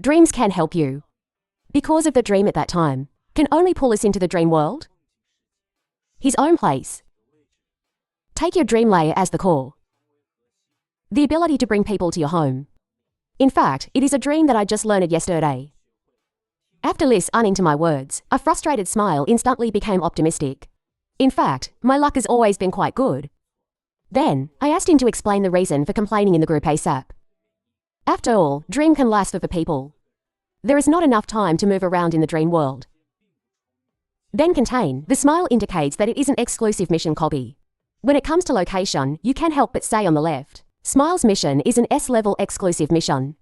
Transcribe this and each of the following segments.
Dreams can help you. Because of the dream at that time, can only pull us into the dream world. His own place. Take your dream layer as the core. The ability to bring people to your home. In fact, it is a dream that I just learned yesterday. After listening to my words, a frustrated smile instantly became optimistic. In fact, my luck has always been quite good. Then, I asked him to explain the reason for complaining in the group ASAP. After all, dream can last for people. There is not enough time to move around in the dream world. Then contain, the smile indicates that it is an exclusive mission copy. When it comes to location, you can't help but say on the left, Smile's mission is an S-level exclusive mission.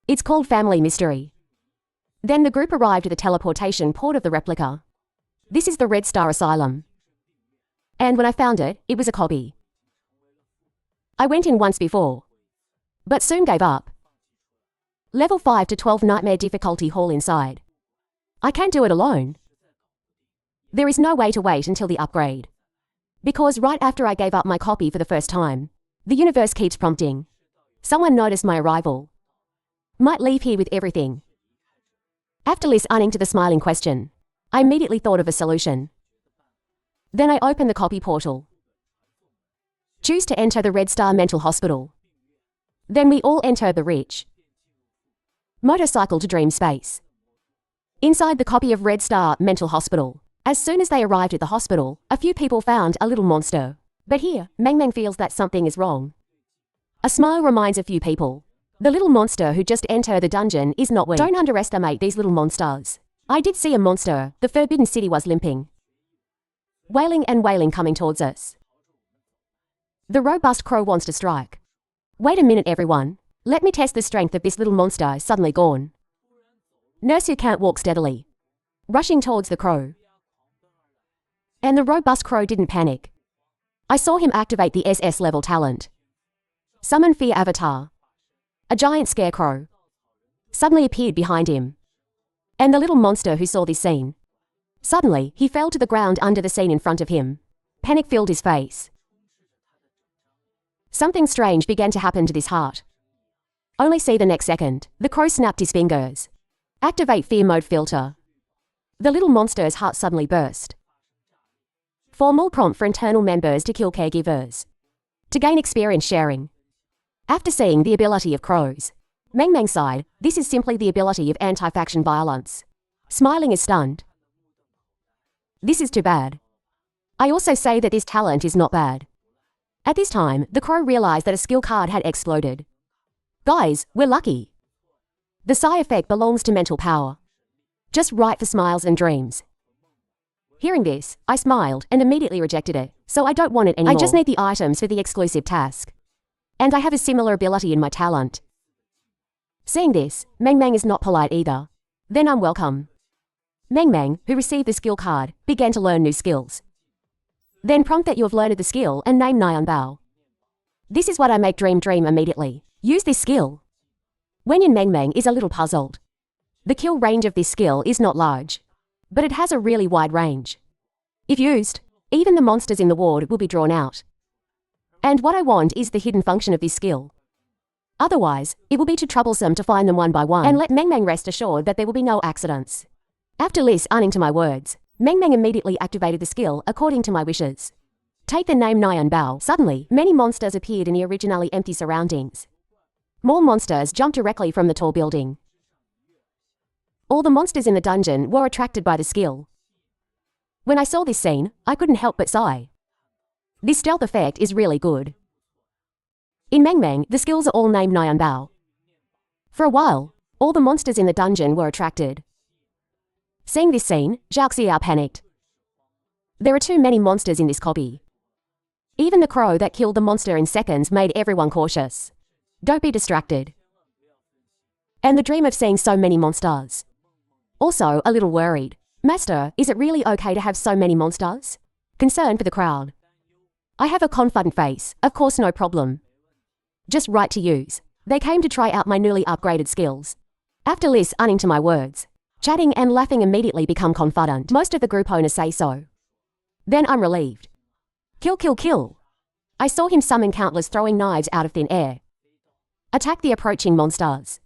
It's called Family Mystery. Then the group arrived at the teleportation port of the replica. This is the Red Star Asylum. And when I found it, it was a copy. I went in once before, but soon gave up. Level 5 to 12 Nightmare difficulty hall inside. I can't do it alone. There is no way to wait until the upgrade. Because right after I gave up my copy for the first time, the universe keeps prompting. Someone noticed my arrival. Might leave here with everything. After listening to the smiling question, I immediately thought of a solution. Then I opened the copy portal. Choose to enter the Red Star Mental Hospital. Then we all enter the rich motorcycle to dream space. Inside the copy of Red Star Mental Hospital, as soon as they arrived at the hospital, a few people found a little monster. But here, Meng feels that something is wrong. A smile reminds a few people. The little monster who just entered the dungeon is not weak. Don't underestimate these little monsters. I did see a monster. The Forbidden City was limping. Wailing and wailing coming towards us. The robust crow wants to strike. Wait a minute everyone. Let me test the strength of this little monster suddenly gone. Nurse who can't walk steadily. Rushing towards the crow. And the robust crow didn't panic. I saw him activate the SS level talent. Summon Fear Avatar. A giant scarecrow suddenly appeared behind him. And the little monster who saw this scene. Suddenly, he fell to the ground under the scene in front of him. Panic filled his face. Something strange began to happen to this heart. Only see the next second, the crow snapped his fingers. Activate fear mode filter. The little monster's heart suddenly burst. Formal prompt for internal members to kill caregivers. To gain experience sharing. After seeing the ability of crows, Meng sighed, this is simply the ability of anti-faction violence. Smiling is stunned. This is too bad. I also say that this talent is not bad. At this time, the crow realized that a skill card had exploded. Guys, we're lucky. The psi effect belongs to mental power. Just right for smiles and dreams. Hearing this, I smiled and immediately rejected it, so I don't want it anymore. I just need the items for the exclusive task. And I have a similar ability in my talent. Seeing this, Meng is not polite either. Then I'm welcome. Meng, who received the skill card, began to learn new skills. Then prompt that you have learned the skill and name Nyan Bao. This is what I make dream immediately. Use this skill. Wenyan Meng is a little puzzled. The kill range of this skill is not large, but it has a really wide range. If used, even the monsters in the ward will be drawn out. And what I want is the hidden function of this skill. Otherwise, it will be too troublesome to find them one by one, and let Meng rest assured that there will be no accidents. After listening to my words, Meng immediately activated the skill according to my wishes. Take the name Nyan Bao. Suddenly, many monsters appeared in the originally empty surroundings. More monsters jumped directly from the tall building. All the monsters in the dungeon were attracted by the skill. When I saw this scene, I couldn't help but sigh. This stealth effect is really good. In Meng, the skills are all named Nyan Bao. For a while, all the monsters in the dungeon were attracted. Seeing this scene, Zhao Xiao panicked. There are too many monsters in this copy. Even the crow that killed the monster in seconds made everyone cautious. Don't be distracted. And the dream of seeing so many monsters. Also, a little worried. Master, is it really okay to have so many monsters? Concerned for the crowd. I have a confident face, of course no problem. Just right to use. They came to try out my newly upgraded skills. After listening to my words, chatting and laughing immediately become confident. Most of the group owners say so. Then I'm relieved. Kill. I saw him summon countless throwing knives out of thin air. Attack the approaching monsters.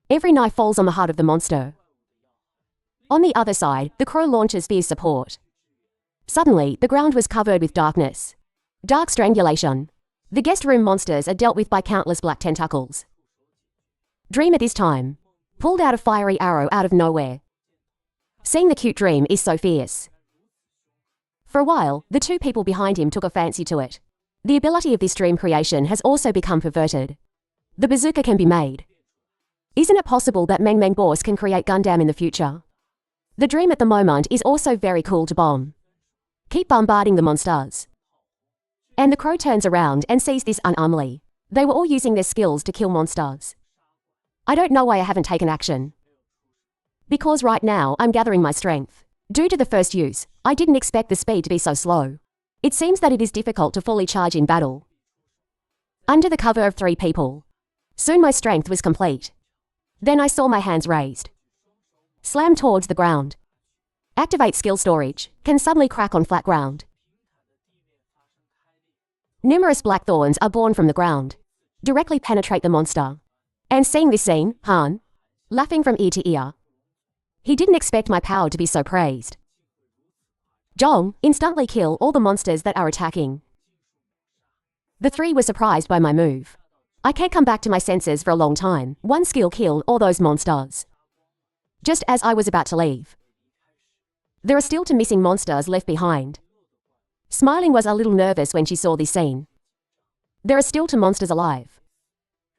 Every knife falls on the heart of the monster. On the other side, the crow launches fierce support. Suddenly, the ground was covered with darkness. Dark strangulation. The guest room monsters are dealt with by countless black tentacles. Dream at this time. Pulled out a fiery arrow out of nowhere. Seeing the cute dream is so fierce. For a while, the two people behind him took a fancy to it. The ability of this dream creation has also become perverted. The bazooka can be made. Isn't it possible that Meng Meng Boss can create Gundam in the future? The dream at the moment is also very cool to bomb. Keep bombarding the monsters. And the crow turns around and sees this anomaly. They were all using their skills to kill monsters. I don't know why I haven't taken action. Because right now I'm gathering my strength. Due to the first use, I didn't expect the speed to be so slow. It seems that it is difficult to fully charge in battle. Under the cover of 3 people. Soon my strength was complete. Then I saw my hands raised. Slam towards the ground. Activate skill storage. Can suddenly crack on flat ground. Numerous black thorns are born from the ground. Directly penetrate the monster. And seeing this scene, Han, laughing from ear to ear. He didn't expect my power to be so praised. Zhong, instantly kill all the monsters that are attacking. The 3 were surprised by my move. I can't come back to my senses for a long time. One skill killed all those monsters. Just as I was about to leave. There are still 2 missing monsters left behind. Smiling was a little nervous when she saw this scene. There are still 2 monsters alive.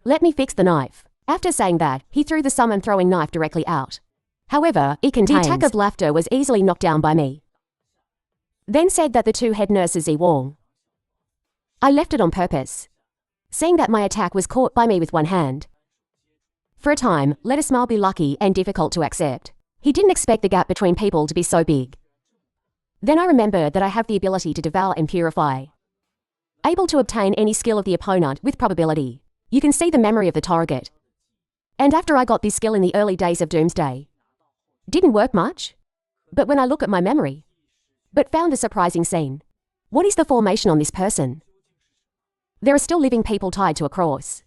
Let me fix the knife. After saying that, he threw the summon throwing knife directly out. However, it contains. The attack of laughter was easily knocked down by me. Then said that the 2 head nurses Wong. I left it on purpose. Seeing that my attack was caught by me with one hand. For a time, let a smile be lucky and difficult to accept. He didn't expect the gap between people to be so big. Then I remembered that I have the ability to devour and purify. Able to obtain any skill of the opponent with probability. You can see the memory of the target. And after I got this skill in the early days of Doomsday. Didn't work much. But when I look at my memory. But found a surprising scene. What is the formation on this person? There are still living people tied to a cross.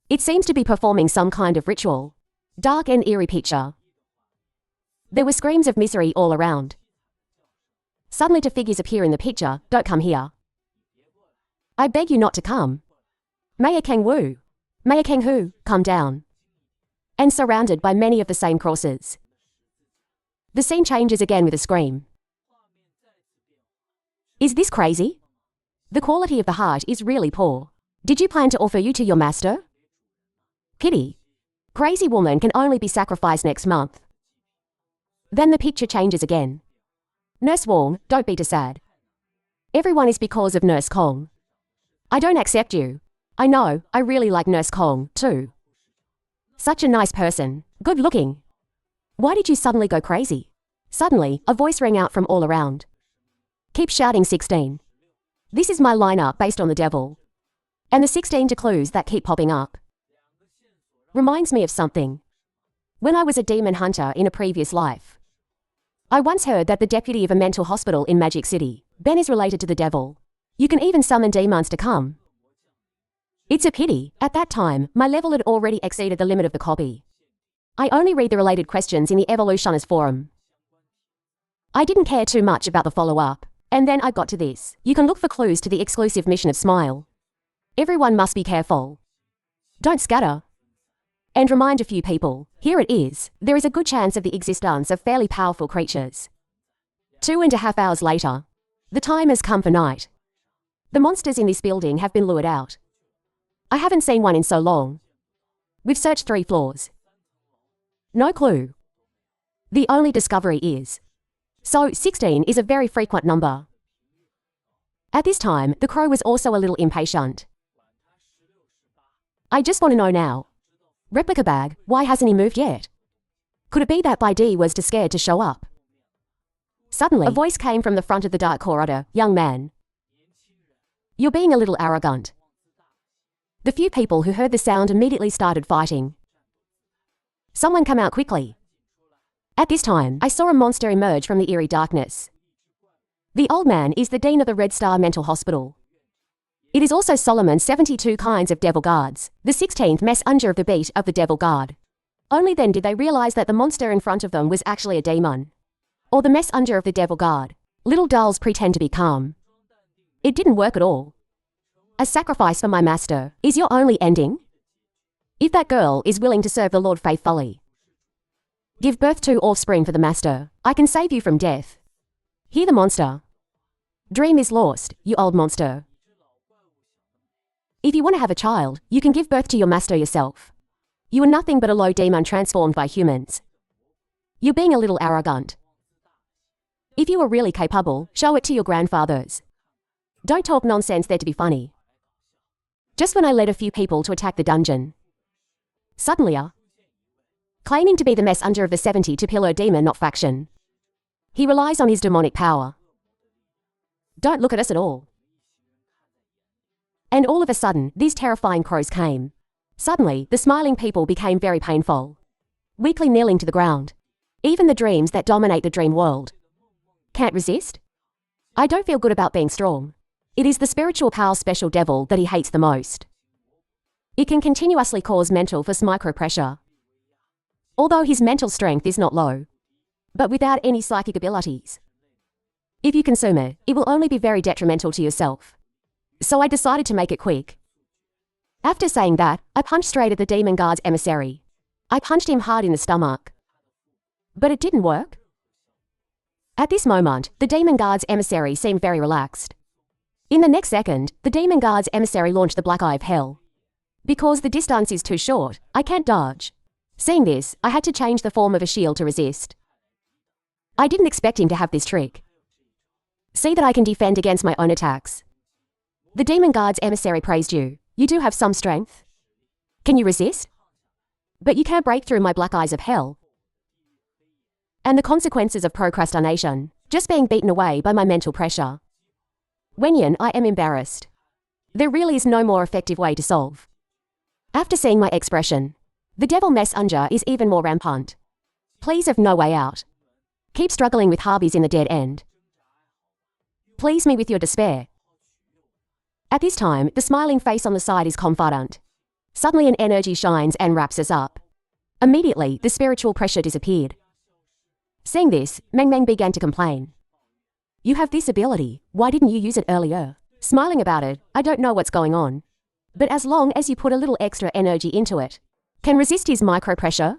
It seems to be performing some kind of ritual. Dark and eerie picture. There were screams of misery all around. Suddenly 2 figures appear in the picture. Don't come here. I beg you not to come. Maya Keng Wu. Maya Keng Hu, come down. And surrounded by many of the same crosses. The scene changes again with a scream. Is this crazy? The quality of the heart is really poor. Did you plan to offer you to your master? Kitty. Crazy woman can only be sacrificed next month. Then the picture changes again. Nurse Wong, don't be too sad. Everyone is because of Nurse Kong. I don't accept you. I know, I really like Nurse Kong, too. Such a nice person. Good looking. Why did you suddenly go crazy? Suddenly, a voice rang out from all around. Keep shouting 16. This is my lineup based on the devil. And the 16 clues that keep popping up. Reminds me of something. When I was a demon hunter in a previous life. I once heard that the deputy of a mental hospital in Magic City, Ben, is related to the devil. You can even summon demons to come. It's a pity, at that time, my level had already exceeded the limit of the copy. I only read the related questions in the Evolutioners forum. I didn't care too much about the follow-up. And then I got to this. You can look for clues to the exclusive mission of Smile. Everyone must be careful. Don't scatter. And remind a few people, here it is, there is a good chance of the existence of fairly powerful creatures. 2.5 hours later. The time has come for night. The monsters in this building have been lured out. I haven't seen one in so long. We've searched 3 floors. No clue. The only discovery is. So 16 is a very frequent number. At this time, the crow was also a little impatient. I just want to know now. Replica bag, why hasn't he moved yet? Could it be that Bai Di was too scared to show up? Suddenly, a voice came from the front of the dark corridor. Young man. You're being a little arrogant. The few people who heard the sound immediately started fighting. Someone come out quickly. At this time, I saw a monster emerge from the eerie darkness. The old man is the dean of the Red Star Mental Hospital. It is also Solomon's 72 kinds of devil guards, the 16th messenger of the beat of the devil guard. Only then did they realize that the monster in front of them was actually a demon. Or the messenger of the devil guard. Little dolls pretend to be calm. It didn't work at all. A sacrifice for my master is your only ending? If that girl is willing to serve the Lord faithfully, give birth to offspring for the master, I can save you from death. Hear the monster. Dream is lost, you old monster. If you want to have a child, you can give birth to your master yourself. You are nothing but a low demon transformed by humans. You're being a little arrogant. If you are really capable, show it to your grandfathers. Don't talk nonsense there to be funny. Just when I led a few people to attack the dungeon, suddenly claiming to be the messenger of the 72-pillar demon not faction, he relies on his demonic power. Don't look at us at all. And all of a sudden, these terrifying crows came. Suddenly, the smiling people became very painful, weakly kneeling to the ground. Even the dreams that dominate the dream world can't resist. I don't feel good about being strong. It is the spiritual power special devil that he hates the most. It can continuously cause mental force micro pressure. Although his mental strength is not low, but without any psychic abilities. If you consume it, it will only be very detrimental to yourself. So I decided to make it quick. After saying that, I punched straight at the demon guard's emissary. I punched him hard in the stomach. But it didn't work. At this moment, the demon guard's emissary seemed very relaxed. In the next second, the demon guard's emissary launched the black eye of hell. Because the distance is too short, I can't dodge. Seeing this, I had to change the form of a shield to resist. I didn't expect him to have this trick. See that I can defend against my own attacks. The demon guard's emissary praised you. You do have some strength. Can you resist? But you can't break through my black eyes of hell. And the consequences of procrastination, just being beaten away by my mental pressure. Wenyan, I am embarrassed. There really is no more effective way to solve. After seeing my expression, the devil messenger is even more rampant. Please have no way out. Keep struggling with Harbies in the dead end. Please me with your despair. At this time, the smiling face on the side is confident. Suddenly an energy shines and wraps us up. Immediately, the spiritual pressure disappeared. Seeing this, Meng Meng began to complain. You have this ability, why didn't you use it earlier? Smiling about it, I don't know what's going on. But as long as you put a little extra energy into it, can resist his micro pressure?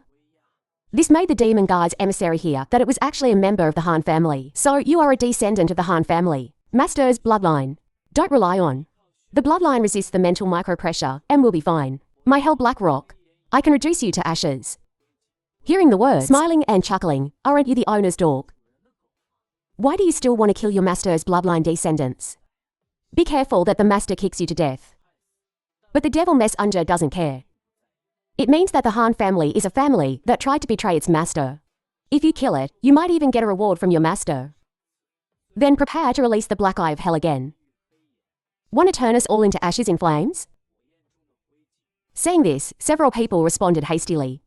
This made the demon guard's emissary hear that it was actually a member of the Han family. So you are a descendant of the Han family. Master's bloodline. Don't rely on. The bloodline resists the mental micro pressure and will be fine. My hell black rock. I can reduce you to ashes. Hearing the words, smiling and chuckling, aren't you the owner's dog? Why do you still want to kill your master's bloodline descendants? Be careful that the master kicks you to death. But the devil messenger doesn't care. It means that the Han family is a family that tried to betray its master. If you kill it, you might even get a reward from your master. Then prepare to release the black eye of hell again. Want to turn us all into ashes in flames? Saying this, several people responded hastily.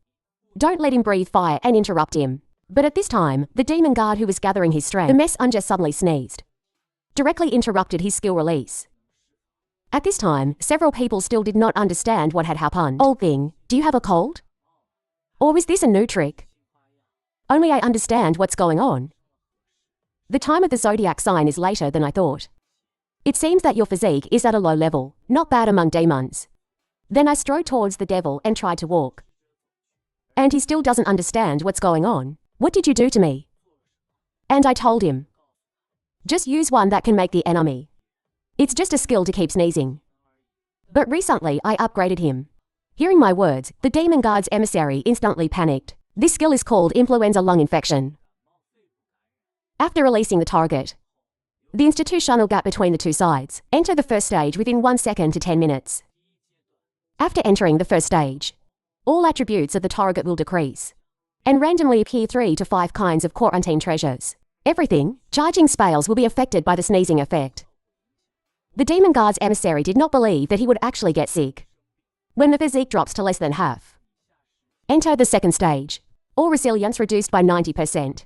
Don't let him breathe fire and interrupt him. But at this time, the demon guard who was gathering his strength, the messenger suddenly sneezed. Directly interrupted his skill release. At this time, several people still did not understand what had happened. Old thing, do you have a cold? Or is this a new trick? Only I understand what's going on. The time of the zodiac sign is later than I thought. It seems that your physique is at a low level, not bad among demons. Then I strode towards the devil and tried to walk. And he still doesn't understand what's going on. What did you do to me? And I told him. Just use one that can make the enemy. It's just a skill to keep sneezing. But recently I upgraded him. Hearing my words, the demon guard's emissary instantly panicked. This skill is called influenza lung infection. After releasing the target, the institutional gap between the two sides, enter the first stage within 1 second to 10 minutes. After entering the first stage, all attributes of the target will decrease and randomly appear 3 to 5 kinds of quarantine treasures. Everything, charging spells will be affected by the sneezing effect. The demon guard's emissary did not believe that he would actually get sick. When the physique drops to less than half, enter the second stage. All resilience reduced by 90%.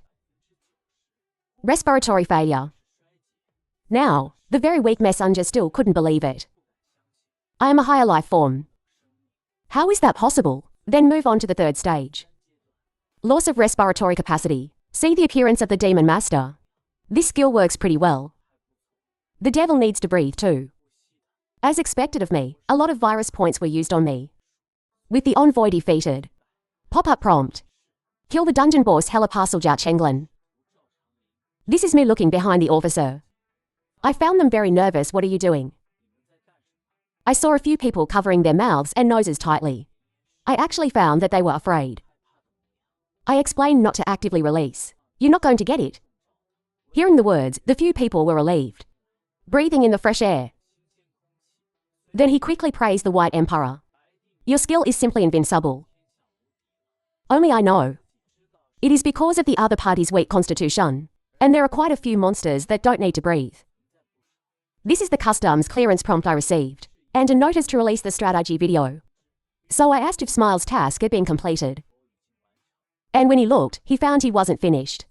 Respiratory failure. Now, the very weak messenger still couldn't believe it. I am a higher life form. How is that possible? Then move on to the third stage. Loss of respiratory capacity. See the appearance of the demon master. This skill works pretty well. The devil needs to breathe too. As expected of me, a lot of virus points were used on me. With the envoy defeated. Pop-up prompt. Kill the dungeon boss Hella Parcel Jia Chenglin. This is me looking behind the officer. I found them very nervous. What are you doing? I saw a few people covering their mouths and noses tightly. I actually found that they were afraid. I explained not to actively release. You're not going to get it. Hearing the words, the few people were relieved. Breathing in the fresh air. Then he quickly praised the White Emperor. Your skill is simply invincible. Only I know. It is because of the other party's weak constitution, and there are quite a few monsters that don't need to breathe. This is the customs clearance prompt I received, and a notice to release the strategy video. So I asked if Smile's task had been completed. And when he looked, he found he wasn't finished.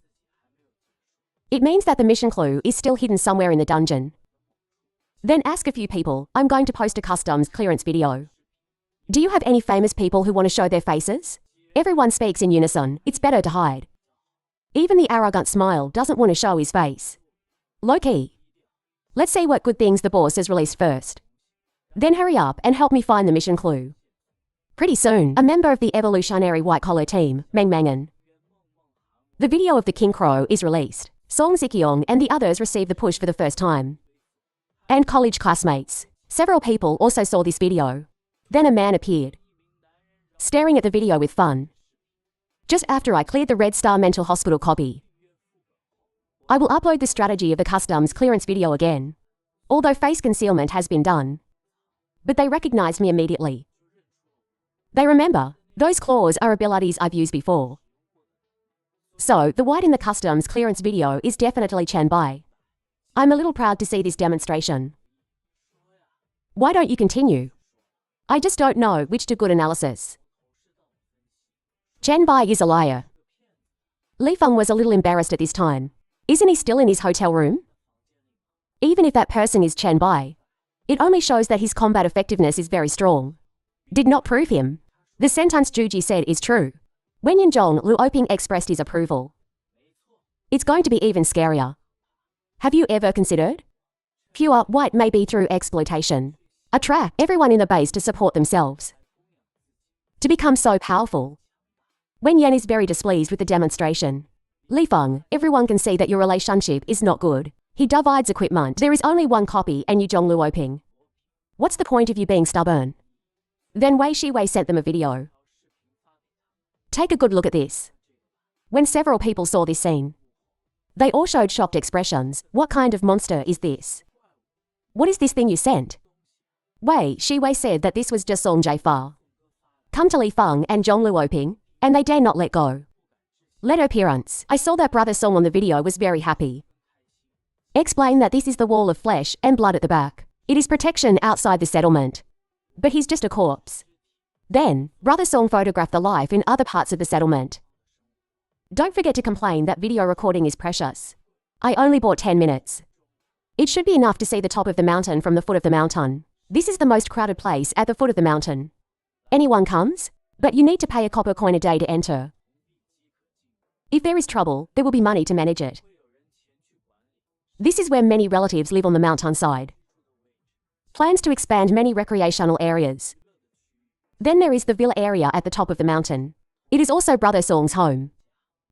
It means that the mission clue is still hidden somewhere in the dungeon. Then ask a few people. I'm going to post a customs clearance video. Do you have any famous people who want to show their faces? Everyone speaks in unison. It's better to hide. Even the arrogant Smile doesn't want to show his face. Low-key. Let's see what good things the boss has released first. Then hurry up and help me find the mission clue. Pretty soon, a member of the evolutionary white-collar team, Meng Mangan. The video of the King Crow is released. Song Zikyong and the others receive the push for the first time. And college classmates. Several people also saw this video. Then a man appeared, staring at the video with fun. Just after I cleared the Red Star Mental Hospital copy. I will upload the strategy of the customs clearance video again. Although face concealment has been done. But they recognized me immediately. They remember, those claws are abilities I've used before. So, the white in the customs clearance video is definitely Chen Bai. I'm a little proud to see this demonstration. Why don't you continue? I just don't know which to good analysis. Chen Bai is a liar. Li Feng was a little embarrassed at this time. Isn't he still in his hotel room? Even if that person is Chen Bai, it only shows that his combat effectiveness is very strong. Did not prove him. The sentence Juji said is true. When Yinzhong Lu Oping expressed his approval. It's going to be even scarier. Have you ever considered? Pure white may be through exploitation. Attract everyone in the base to support themselves. To become so powerful. When Yan is very displeased with the demonstration. Li Feng, everyone can see that your relationship is not good. He divides equipment. There is only one copy and you Zhong Lu Oping. What's the point of you being stubborn? Then Wei Shiwei sent them a video. Take a good look at this. When several people saw this scene, they all showed shocked expressions. What kind of monster is this? What is this thing you sent? Wei Shiwei said that this was just Song Jaifa. Come to Li Feng and Zhong Lu Oping, and they dare not let go. Letter appearance. I saw that brother Song on the video was very happy. Explain that this is the wall of flesh and blood at the back. It is protection outside the settlement. But he's just a corpse. Then, brother Song photographed the life in other parts of the settlement. Don't forget to complain that video recording is precious. I only bought 10 minutes. It should be enough to see the top of the mountain from the foot of the mountain. This is the most crowded place at the foot of the mountain. Anyone comes? But you need to pay a copper coin a day to enter. If there is trouble, there will be money to manage it. This is where many relatives live on the mountainside. Plans to expand many recreational areas. Then there is the villa area at the top of the mountain. It is also brother Song's home.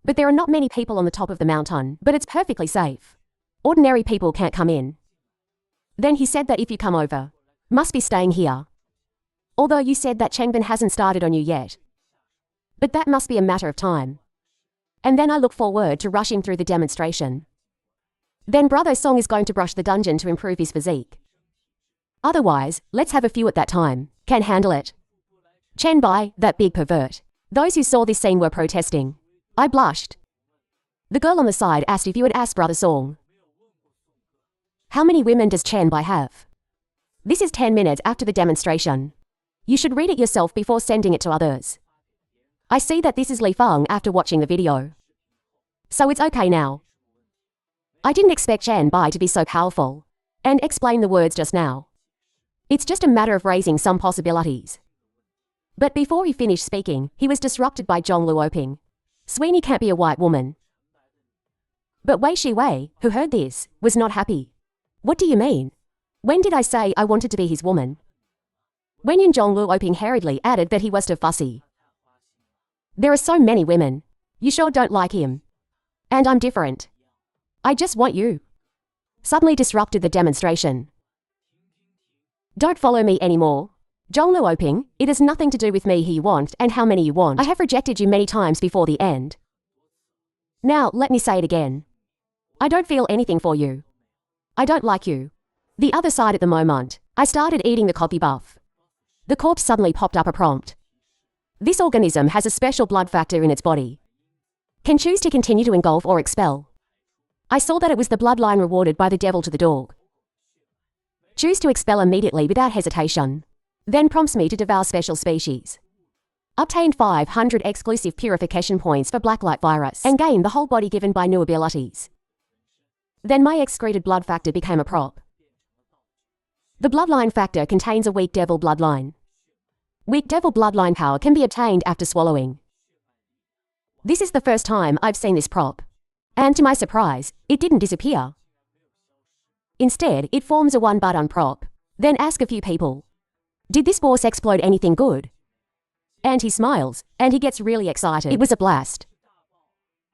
But there are not many people on the top of the mountain, but it's perfectly safe. Ordinary people can't come in. Then he said that if you come over, must be staying here. Although you said that Chengbin hasn't started on you yet. But that must be a matter of time. And then I look forward to rushing through the demonstration. Then brother Song is going to brush the dungeon to improve his physique. Otherwise, let's have a few at that time. Can handle it. Chen Bai, that big pervert. Those who saw this scene were protesting. I blushed. The girl on the side asked if you had asked brother Song. How many women does Chen Bai have? This is 10 minutes after the demonstration. You should read it yourself before sending it to others. I see that this is Li Feng after watching the video. So it's okay now. I didn't expect Chen Bai to be so powerful. And explain the words just now. It's just a matter of raising some possibilities. But before he finished speaking, he was disrupted by Zhong Luoping. Sweeney can't be a white woman. But Wei Shiwei, who heard this, was not happy. What do you mean? When did I say I wanted to be his woman? When Zhong Luoping hurriedly added that he was too fussy. There are so many women. You sure don't like him. And I'm different. I just want you. Suddenly disrupted the demonstration. Don't follow me anymore. Zhong Luoping, it has nothing to do with me who you want and how many you want. I have rejected you many times before the end. Now, let me say it again. I don't feel anything for you. I don't like you. The other side at the moment, I started eating the coffee buff. The corpse suddenly popped up a prompt. This organism has a special blood factor in its body. Can choose to continue to engulf or expel. I saw that it was the bloodline rewarded by the devil to the dog. Choose to expel immediately without hesitation. Then prompts me to devour special species. Obtained 500 exclusive purification points for blacklight virus and gained the whole body given by new abilities. Then my excreted blood factor became a prop. The bloodline factor contains a weak devil bloodline. Weak devil bloodline power can be obtained after swallowing. This is the first time I've seen this prop. And to my surprise, it didn't disappear. Instead, it forms a one-button prop. Then ask a few people. Did this boss explode anything good? And he smiles, and he gets really excited. It was a blast.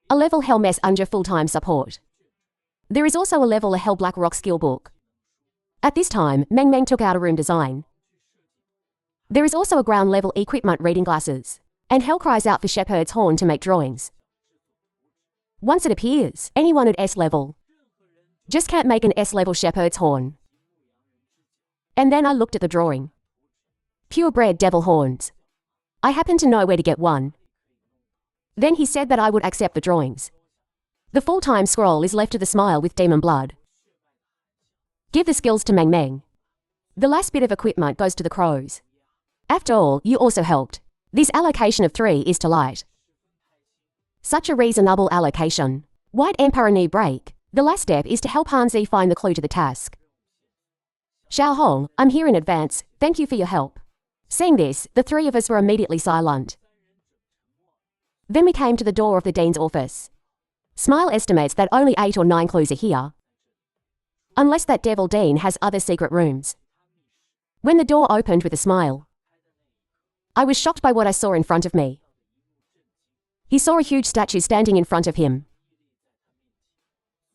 A level Hell Mess under full-time support. There is also a level a Hell Black Rock skill book. At this time, Meng Meng took out a room design. There is also a ground level equipment reading glasses, and Hell cries out for Shepherd's Horn to make drawings. Once it appears, anyone at S level. Just can't make an S level Shepherd's Horn. And then I looked at the drawing. Purebred devil horns. I happen to know where to get one. Then he said that I would accept the drawings. The full-time scroll is left to the smile with demon blood. Give the skills to Meng Meng. The last bit of equipment goes to the crows. After all, you also helped. This allocation of 3 is to light. Such a reasonable allocation. White Emperor knee break. The last step is to help Hanzi find the clue to the task. Xiao Hong, I'm here in advance. Thank you for your help. Seeing this, the 3 of us were immediately silent. Then we came to the door of the Dean's office. Smile estimates that only 8 or 9 clues are here. Unless that devil Dean has other secret rooms. When the door opened with a smile, I was shocked by what I saw in front of me. He saw a huge statue standing in front of him.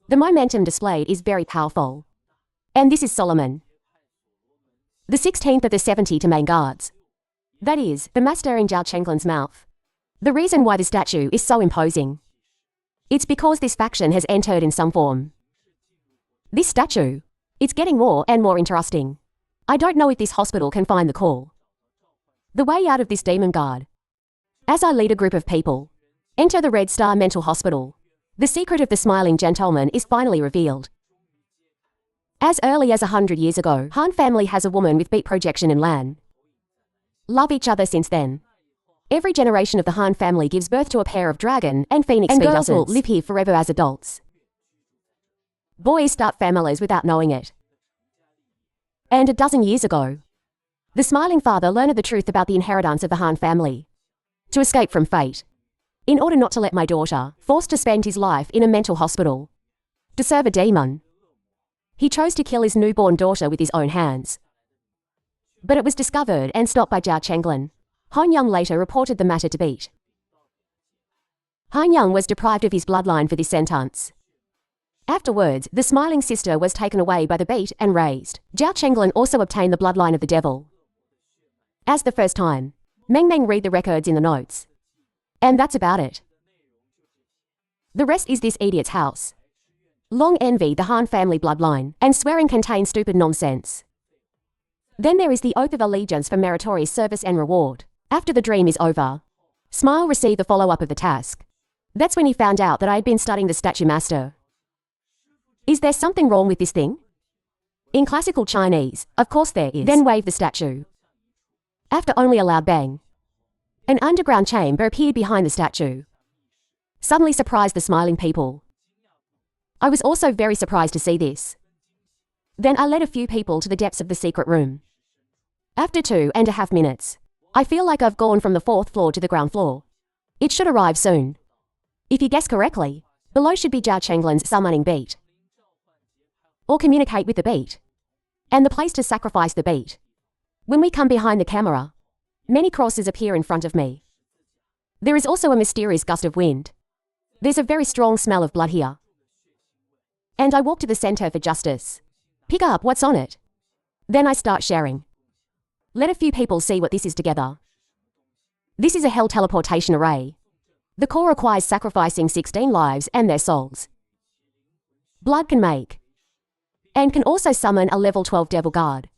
The momentum displayed is very powerful. And this is Solomon. The 16th of the 70 to main guards. That is, the master in Zhao Chenglin's mouth. The reason why the statue is so imposing. It's because this faction has entered in some form. This statue. It's getting more and more interesting. I don't know if this hospital can find the call. The way out of this demon guard. As I lead a group of people. Enter the Red Star Mental Hospital. The secret of the smiling gentleman is finally revealed. As early as 100 years ago, Han family has a woman with beat projection in Lan. Love each other since then. Every generation of the Han family gives birth to a pair of dragon and phoenix and girls will live here forever as adults. Boys start families without knowing it. And a dozen years ago, the smiling father learned the truth about the inheritance of the Han family. To escape from fate. In order not to let my daughter, forced to spend his life in a mental hospital. To serve a demon. He chose to kill his newborn daughter with his own hands. But it was discovered and stopped by Zhao Chenglin. Han Yang later reported the matter to Beat. Han Yang was deprived of his bloodline for this sentence. Afterwards, the smiling sister was taken away by the Beat and raised. Zhao Chenglin also obtained the bloodline of the devil. As the first time, Meng Meng read the records in the notes. And that's about it. The rest is this idiot's house. Long envy the Han family bloodline, and swearing contains stupid nonsense. Then there is the oath of allegiance for meritorious service and reward. After the dream is over, Smile received the follow-up of the task. That's when he found out that I had been studying the statue master. Is there something wrong with this thing? In classical Chinese, of course there is. Then wave the statue. After only a loud bang, an underground chamber appeared behind the statue. Suddenly surprised the smiling people. I was also very surprised to see this. Then I led a few people to the depths of the secret room. After 2.5 minutes, I feel like I've gone from the 4th floor to the ground floor. It should arrive soon. If you guess correctly, below should be Zhao Chenglin's summoning beat. Or communicate with the beat. And the place to sacrifice the beat. When we come behind the camera, many crosses appear in front of me. There is also a mysterious gust of wind. There's a very strong smell of blood here. And I walk to the center for justice. Pick up what's on it. Then I start sharing. Let a few people see what this is together. This is a hell teleportation array. The core requires sacrificing 16 lives and their souls. Blood can make. And can also summon a level 12 devil guard.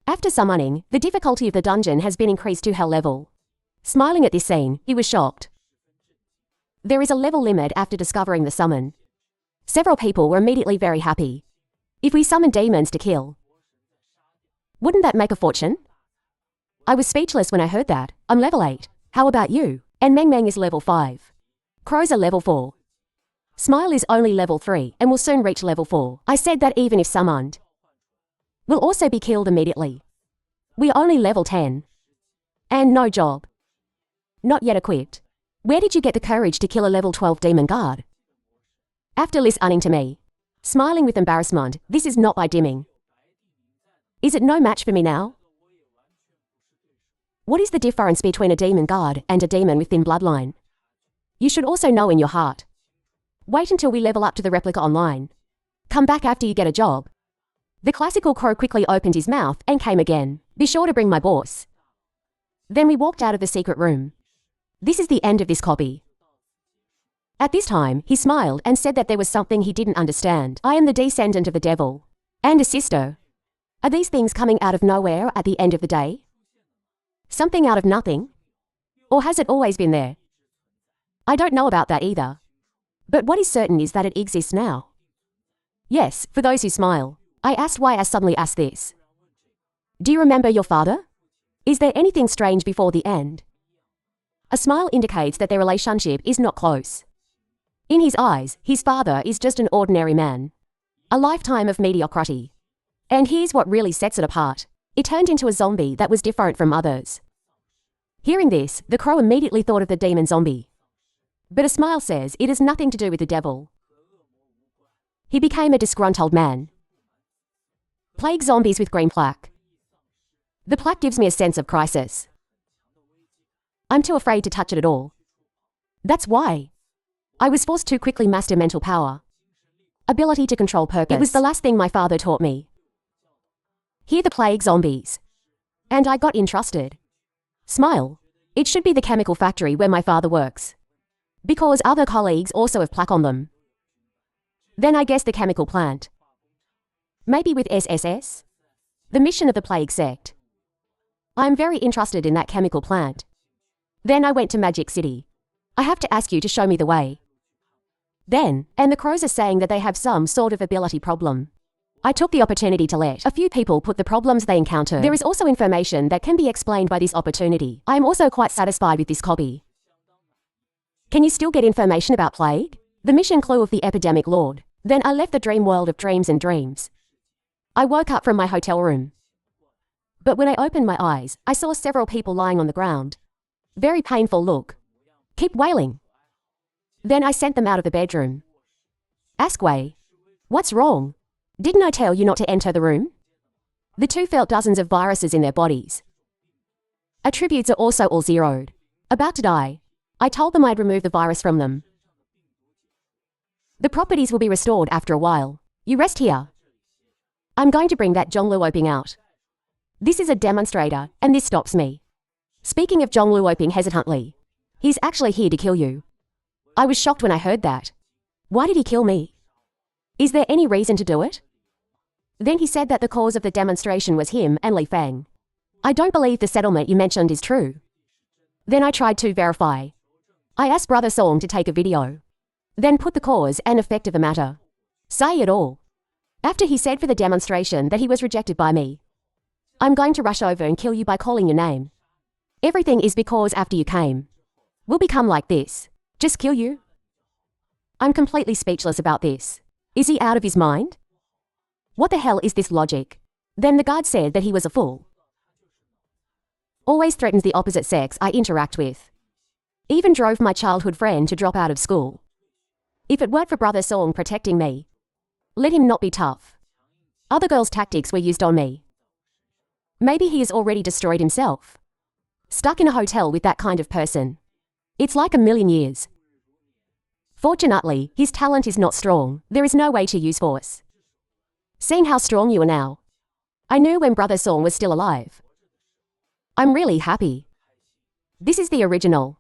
After summoning, the difficulty of the dungeon has been increased to hell level. Smiling at this scene, he was shocked. There is a level limit after discovering the summon. Several people were immediately very happy. If we summon demons to kill, wouldn't that make a fortune? I was speechless when I heard that. I'm level 8. How about you? And Meng Meng is level 5. Crows are level 4. Smile is only level 3 and will soon reach level 4. I said that even if summoned, will also be killed immediately. We are only level 10. And no job. Not yet equipped. Where did you get the courage to kill a level 12 demon guard? After listening to me, smiling with embarrassment, this is not by dimming. Is it no match for me now? What is the difference between a demon guard and a demon with thin bloodline? You should also know in your heart. Wait until we level up to the replica online. Come back after you get a job. The classical crow quickly opened his mouth and came again. Be sure to bring my boss. Then we walked out of the secret room. This is the end of this copy. At this time, he smiled and said that there was something he didn't understand. I am the descendant of the devil. And a sister. Are these things coming out of nowhere at the end of the day? Something out of nothing? Or has it always been there? I don't know about that either. But what is certain is that it exists now. Yes, for those who smile. I asked why I suddenly asked this. Do you remember your father? Is there anything strange before the end? A smile indicates that their relationship is not close. In his eyes, his father is just an ordinary man. A lifetime of mediocrity. And here's what really sets it apart. It turned into a zombie that was different from others. Hearing this, the crow immediately thought of the demon zombie. But a smile says it has nothing to do with the devil. He became a disgruntled man. Plague zombies with green plaque. The plaque gives me a sense of crisis. I'm too afraid to touch it at all. That's why. I was forced to quickly master mental power. Ability to control purpose. It was the last thing my father taught me. Hear the plague zombies. And I got entrusted. Smile. It should be the chemical factory where my father works. Because other colleagues also have plaque on them. Then I guess the chemical plant. Maybe with SSS? The mission of the plague sect. I'm very interested in that chemical plant. Then I went to Magic City. I have to ask you to show me the way. Then, and the crows are saying that they have some sort of ability problem. I took the opportunity to let a few people put the problems they encounter. There is also information that can be explained by this opportunity. I am also quite satisfied with this copy. Can you still get information about plague? The mission clue of the epidemic lord. Then I left the dream world of dreams and dreams. I woke up from my hotel room. But when I opened my eyes, I saw several people lying on the ground. Very painful look. Keep wailing. Then I sent them out of the bedroom. Ask Wei. What's wrong? Didn't I tell you not to enter the room? The two felt dozens of viruses in their bodies. Attributes are also all zeroed. About to die. I told them I'd remove the virus from them. The properties will be restored after a while. You rest here. I'm going to bring that Zhong Luoping out. This is a demonstrator, and this stops me. Speaking of Zhong Luoping hesitantly, he's actually here to kill you. I was shocked when I heard that. Why did he kill me? Is there any reason to do it? Then he said that the cause of the demonstration was him and Li Fang. I don't believe the settlement you mentioned is true. Then I tried to verify. I asked Brother Song to take a video. Then put the cause and effect of the matter. Say it all. After he said for the demonstration that he was rejected by me. I'm going to rush over and kill you by calling your name. Everything is because after you came. We'll become like this. Just kill you. I'm completely speechless about this. Is he out of his mind? What the hell is this logic? Then the guard said that he was a fool. Always threatens the opposite sex I interact with. Even drove my childhood friend to drop out of school. If it weren't for Brother Song protecting me, let him not be tough. Other girls' tactics were used on me. Maybe he has already destroyed himself. Stuck in a hotel with that kind of person. It's like a million years. Fortunately, his talent is not strong. There is no way to use force. Seeing how strong you are now, I knew when Brother Song was still alive. I'm really happy. This is the original.